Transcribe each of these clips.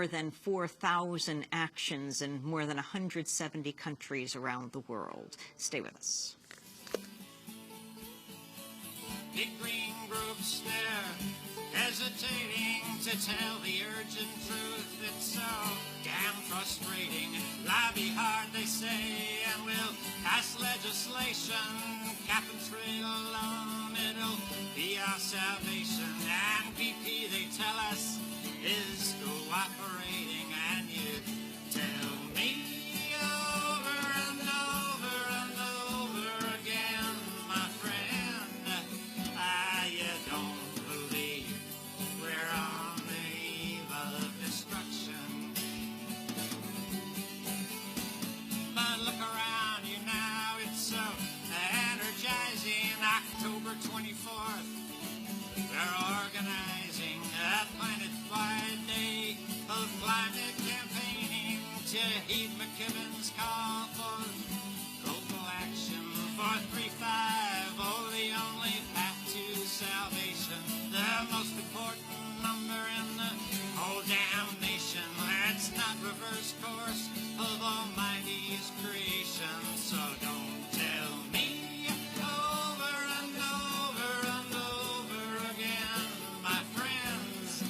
more than 4,000 actions in more than 170 countries around the world. Stay with us. Big green groups, they're hesitating to tell the urgent truth. It's so damn frustrating. Lobby hard, they say, and we'll pass legislation. Cap and trade alone, it'll be our salvation. And BP, they tell us, is cooperating. And you tell me over and over and over again, my friend, you don't believe we're on the eve of destruction. But look around you now, it's so energizing. October 24th, they're organizing a planet-wide day of climate campaigning to heed McKibben's call for global action for 3-5. Oh, the only path to salvation, the most important number in the whole damn nation. Let's not reverse course of Almighty's creation. So don't tell me over and over and over again, my friends,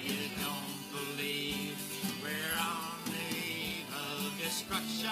you don't believe we're on the eve of destruction.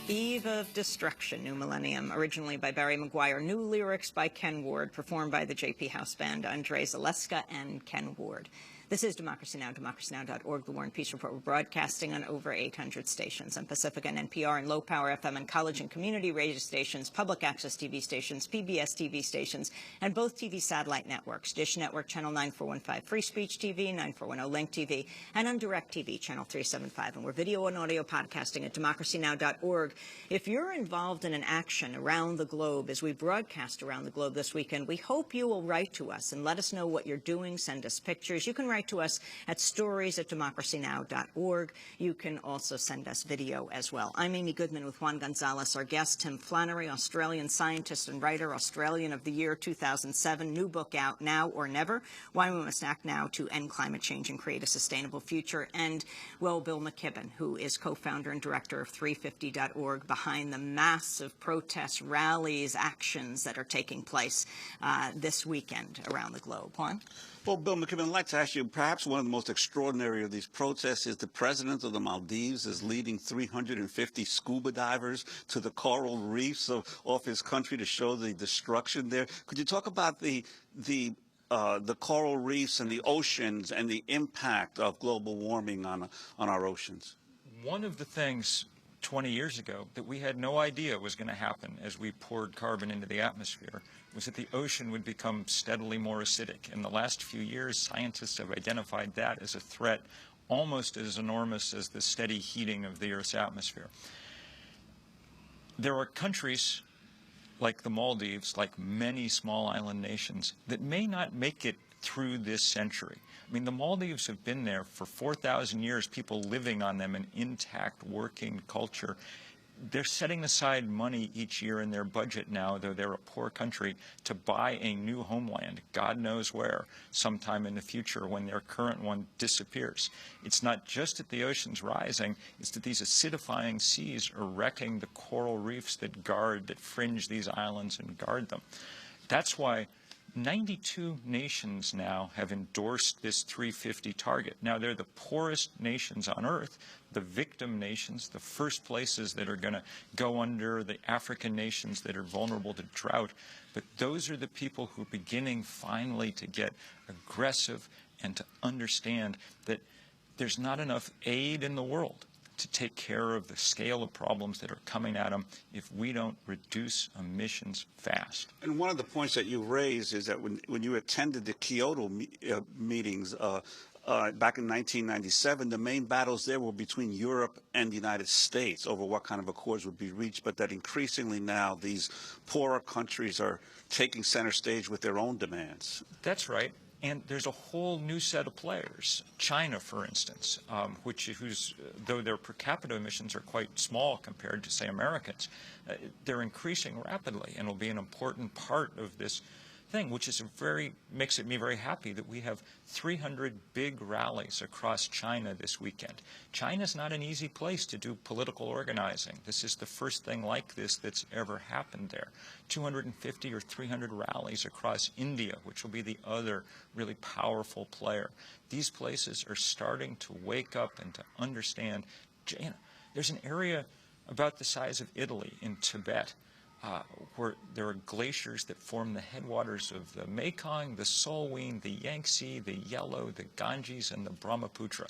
Eve of Destruction, New Millennium, originally by Barry McGuire, new lyrics by Ken Ward, performed by the JP House Band, Andre Zaleska and Ken Ward. This is Democracy Now!, democracynow.org, the War and Peace Report. We're broadcasting on over 800 stations on Pacifica and NPR and low-power FM and college and community radio stations, public access TV stations, PBS TV stations, and both TV satellite networks, Dish Network, Channel 9415, Free Speech TV, 9410 Link TV, and on Direct TV, Channel 375. And we're video and audio podcasting at democracynow.org. If you're involved in an action around the globe, as we broadcast around the globe this weekend, we hope you will write to us and let us know what you're doing. Send us pictures. You can write to us at stories@democracynow.org. You can also send us video as well. I'm Amy Goodman with Juan Gonzalez. Our guest, Tim Flannery, Australian scientist and writer, Australian of the Year 2007, new book out, Now or Never, Why We Must Act Now to End Climate Change and Create a Sustainable Future. And, well, Bill McKibben, who is co-founder and director of 350.org, behind the massive protests, rallies, actions that are taking place this weekend around the globe. Juan? Well, Bill McKibben, I'd like to ask you, perhaps one of the most extraordinary of these protests is the president of the Maldives is leading 350 scuba divers to the coral reefs off his country to show the destruction there. Could you talk about the coral reefs and the oceans and the impact of global warming on our oceans? One of the things 20 years ago that we had no idea was going to happen as we poured carbon into the atmosphere was that the ocean would become steadily more acidic. In the last few years, scientists have identified that as a threat almost as enormous as the steady heating of the Earth's atmosphere. There are countries like the Maldives, like many small island nations, that may not make it through this century. I mean, the Maldives have been there for 4,000 years, people living on them, an intact working culture. They're setting aside money each year in their budget now, though they're a poor country, to buy a new homeland, God knows where, sometime in the future when their current one disappears. It's not just that the ocean's rising, it's that these acidifying seas are wrecking the coral reefs that fringe these islands and guard them. That's why 92 nations now have endorsed this 350 target. Now, they're the poorest nations on Earth, the victim nations, the first places that are going to go under, the African nations that are vulnerable to drought. But those are the people who are beginning finally to get aggressive and to understand that there's not enough aid in the world to take care of the scale of problems that are coming at them if we don't reduce emissions fast. And one of the points that you raised is that when you attended the Kyoto meetings back in 1997, the main battles there were between Europe and the United States over what kind of accords would be reached, but that increasingly now these poorer countries are taking center stage with their own demands. That's right. And there's a whole new set of players. China, for instance, though their per capita emissions are quite small compared to, say, Americans, they're increasing rapidly and will be an important part of this thing, which is makes me very happy that we have 300 big rallies across China this weekend. China's not an easy place to do political organizing. This is the first thing like this that's ever happened there. 250 or 300 rallies across India, which will be the other really powerful player. These places are starting to wake up and to understand. There's an area about the size of Italy in Tibet where there are glaciers that form the headwaters of the Mekong, the Salween, the Yangtze, the Yellow, the Ganges, and the Brahmaputra.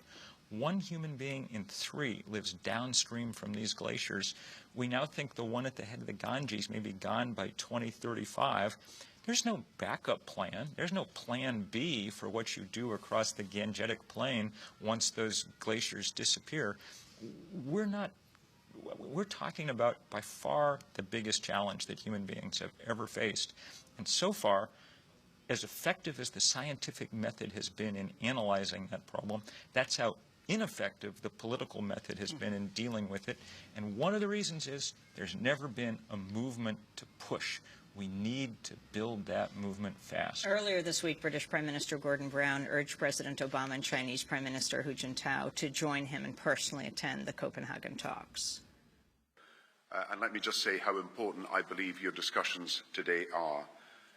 1 human being in 3 lives downstream from these glaciers. We now think the one at the head of the Ganges may be gone by 2035. There's no backup plan. There's no plan B for what you do across the Gangetic Plain once those glaciers disappear. We're talking about by far the biggest challenge that human beings have ever faced. And so far, as effective as the scientific method has been in analyzing that problem, that's how ineffective the political method has been in dealing with it. And one of the reasons is there's never been a movement to push. We need to build that movement fast. Earlier this week, British Prime Minister Gordon Brown urged President Obama and Chinese Prime Minister Hu Jintao to join him and personally attend the Copenhagen talks. And let me just say how important I believe your discussions today are.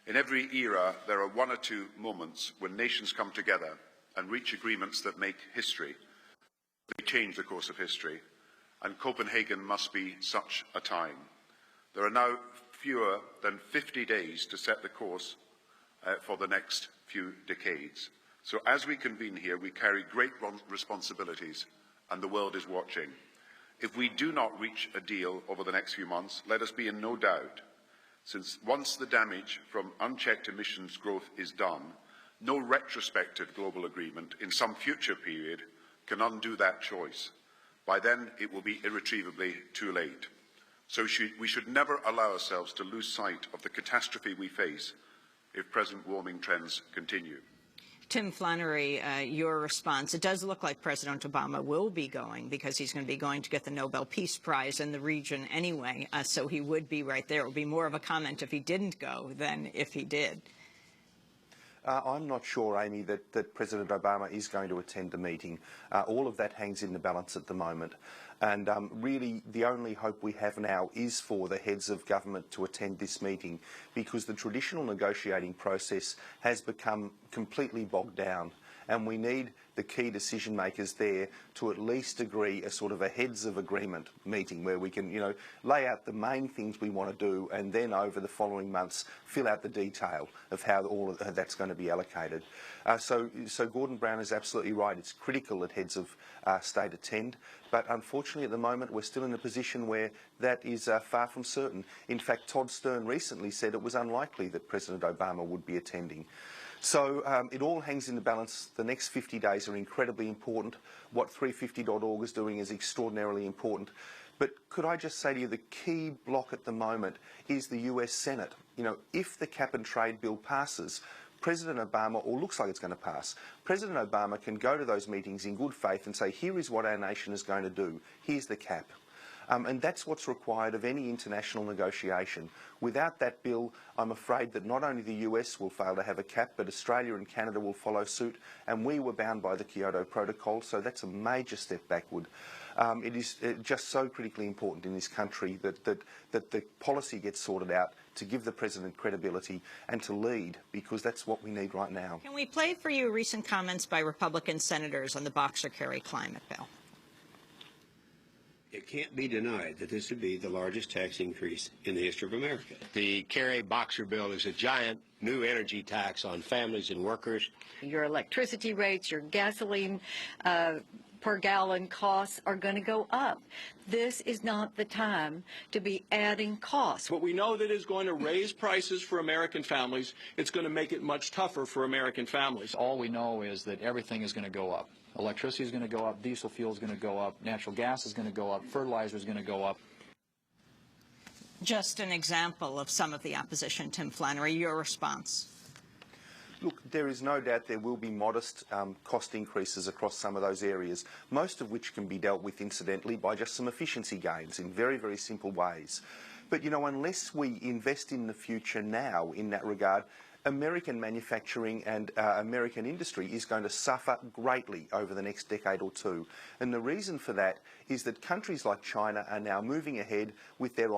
In every era, there are 1 or 2 moments when nations come together and reach agreements that make history. They change the course of history, and Copenhagen must be such a time. There are now fewer than 50 days to set the course for the next few decades. So as we convene here, we carry great responsibilities, and the world is watching. If we do not reach a deal over the next few months, let us be in no doubt, since once the damage from unchecked emissions growth is done, no retrospective global agreement in some future period can undo that choice. By then, it will be irretrievably too late. So we should never allow ourselves to lose sight of the catastrophe we face if present warming trends continue. Tim Flannery, your response. It does look like President Obama will be going because he's going to be going to get the Nobel Peace Prize in the region anyway, so he would be right there. It would be more of a comment if he didn't go than if he did. I'm not sure, Amy, that President Obama is going to attend the meeting. All of that hangs in the balance at the moment. And really, the only hope we have now is for the heads of government to attend this meeting, because the traditional negotiating process has become completely bogged down. And we need the key decision makers there to at least agree a sort of a heads of agreement meeting where we can, lay out the main things we want to do, and then over the following months fill out the detail of how all of that's going to be allocated. So Gordon Brown is absolutely right. It's critical that heads of state attend, but unfortunately at the moment we're still in a position where that is far from certain. In fact, Todd Stern recently said it was unlikely that President Obama would be attending. So it all hangs in the balance. The next 50 days are incredibly important. What 350.org is doing is extraordinarily important. But could I just say to you, the key block at the moment is the US Senate. If the cap and trade bill passes, President Obama, or looks like it's going to pass, President Obama can go to those meetings in good faith and say, here is what our nation is going to do. Here's the cap. And that's what's required of any international negotiation. Without that bill, I'm afraid that not only the US will fail to have a cap, but Australia and Canada will follow suit, and we were bound by the Kyoto Protocol, so that's a major step backward. It is just so critically important in this country that the policy gets sorted out to give the President credibility and to lead, because that's what we need right now. Can we play for you recent comments by Republican senators on the Boxer Kerry climate bill? It can't be denied that this would be the largest tax increase in the history of America. The Kerry-Boxer bill is a giant new energy tax on families and workers. Your electricity rates, your gasoline per gallon costs are going to go up. This is not the time to be adding costs. But we know that it's going to raise prices for American families. It's going to make it much tougher for American families. All we know is that everything is going to go up. Electricity is going to go up, diesel fuel is going to go up, natural gas is going to go up, fertilizer is going to go up. Just an example of some of the opposition, Tim Flannery, your response. Look, there is no doubt there will be modest cost increases across some of those areas, most of which can be dealt with incidentally by just some efficiency gains in very, very simple ways. But, unless we invest in the future now in that regard, American manufacturing and American industry is going to suffer greatly over the next decade or two. And the reason for that is that countries like China are now moving ahead with their